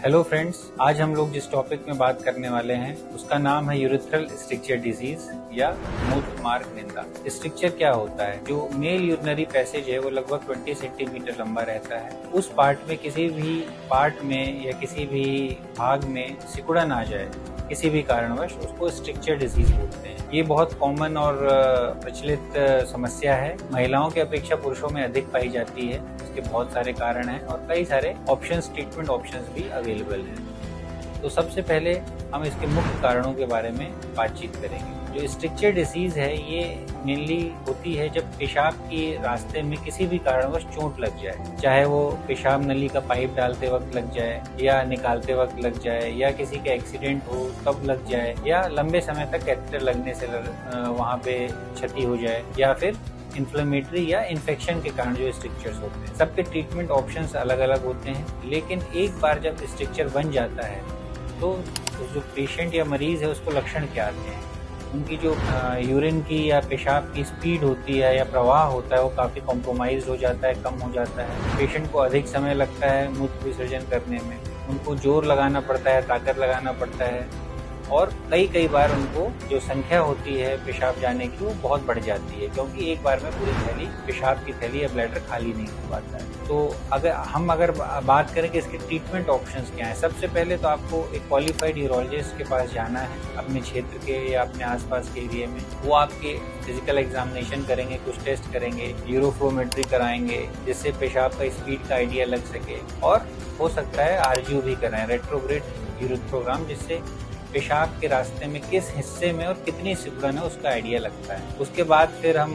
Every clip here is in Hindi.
हेलो फ्रेंड्स, आज हम लोग जिस टॉपिक में बात करने वाले हैं उसका नाम है यूरिथ्रल स्ट्रिक्चर डिजीज या मूत्र मार्ग निंदा। स्ट्रिक्चर क्या होता है? जो मेल यूरिनरी पैसेज है वो लगभग 20 सेंटीमीटर लंबा रहता है। उस पार्ट में किसी भी पार्ट में या किसी भी भाग में सिकुड़न आ जाए किसी भी कारणवश, उसको स्ट्रिक्चर डिजीज बोलते हैं। ये बहुत कॉमन और प्रचलित समस्या है। महिलाओं की अपेक्षा पुरुषों में अधिक पाई जाती है। इसके बहुत सारे कारण हैं और कई सारे ऑप्शंस, ट्रीटमेंट ऑप्शंस भी अवेलेबल हैं। तो सबसे पहले हम इसके मुख्य कारणों के बारे में बातचीत करेंगे। जो स्ट्रिक्चर डिसीज है ये मेनली होती है जब पेशाब के रास्ते में किसी भी कारणवश चोट लग जाए, चाहे वो पेशाब नली का पाइप डालते वक्त लग जाए या निकालते वक्त लग जाए या किसी का एक्सीडेंट हो तब लग जाए या लंबे समय तक कैथेटर लगने से वहाँ पे क्षति हो जाए या फिर इन्फ्लेमेटरी या इन्फेक्शन के कारण जो स्ट्रिक्चर्स होते हैं। सबके ट्रीटमेंट ऑप्शंस अलग अलग होते हैं, लेकिन एक बार जब स्ट्रिक्चर बन जाता है तो जो पेशेंट या मरीज है उसको लक्षण क्या आते हैं? उनकी जो यूरिन की या पेशाब की स्पीड होती है या प्रवाह होता है वो काफ़ी कॉम्प्रोमाइज हो जाता है, कम हो जाता है। पेशेंट को अधिक समय लगता है मूत्र विसर्जन करने में, उनको जोर लगाना पड़ता है, ताकत लगाना पड़ता है और कई बार उनको जो संख्या होती है पेशाब जाने की वो बहुत बढ़ जाती है, क्योंकि एक बार में पूरी थैली, पेशाब की थैली या ब्लैडर खाली नहीं हो पाता है। तो अगर बात करें कि इसके ट्रीटमेंट ऑप्शंस क्या हैं, सबसे पहले तो आपको एक क्वालिफाइड यूरोलॉजिस्ट के पास जाना है अपने क्षेत्र के या अपने आसपास के एरिया में। वो आपके फिजिकल एग्जामिनेशन करेंगे, कुछ टेस्ट करेंगे, यूरोफ्लोमेट्री कराएंगे जिससे पेशाब का स्पीड का आइडिया लग सके, और हो सकता है आरजीओ भी कराएं, रेट्रोग्रेड यूरोथ्रोग्राम, जिससे पेशाब के रास्ते में किस हिस्से में और कितनी सिकुड़न है उसका आइडिया लगता है। उसके बाद फिर हम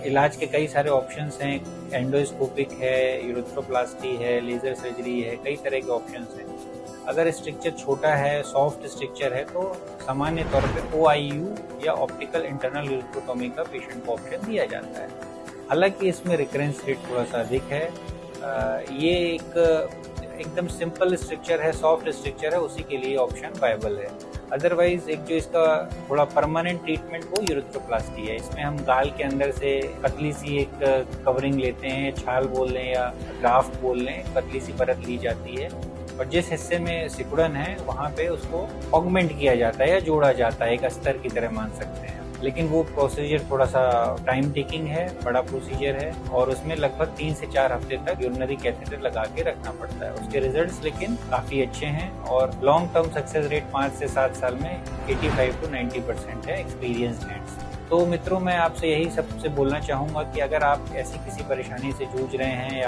इलाज के कई सारे ऑप्शंस हैं, एंडोस्कोपिक है, यूरोथ्रोप्लास्टी है, लेजर सर्जरी है, कई तरह के ऑप्शंस हैं। अगर स्ट्रिक्चर छोटा है, सॉफ्ट स्ट्रिक्चर है, तो सामान्य तौर पे OIU या ऑप्टिकल इंटरनल यूरोथ्रोटोमी का पेशेंट को ऑप्शन दिया जाता है। हालांकि इसमें रिकरेंस रेट थोड़ा सा अधिक है। ये एकदम सिंपल स्ट्रक्चर है, सॉफ्ट स्ट्रक्चर है, उसी के लिए ऑप्शन वायबल है। अदरवाइज एक जो इसका थोड़ा परमानेंट ट्रीटमेंट वो यूरोथ्रोप्लास्टी है। इसमें हम गाल के अंदर से पतली सी एक कवरिंग लेते हैं, छाल बोल लें या ग्राफ्ट बोल लें, पतली सी परत ली जाती है और जिस हिस्से में सिकुड़न है वहाँ पे उसको ऑगमेंट किया जाता है या जोड़ा जाता है, एक अस्तर की तरह मान सकते हैं। लेकिन वो प्रोसीजर थोड़ा सा टाइम टेकिंग है, बड़ा प्रोसीजर है और उसमें लगभग 3 से 4 हफ्ते तक यूरिनरी कैथेटर लगा के रखना पड़ता है। उसके रिजल्ट्स लेकिन काफी अच्छे हैं और लॉन्ग टर्म सक्सेस रेट 5 से 7 साल में 85 to 90% है एक्सपीरियंस्ड हैंड्स। तो मित्रों, मैं आपसे यही सबसे बोलना चाहूंगा कि अगर आप ऐसी किसी परेशानी से जूझ रहे हैं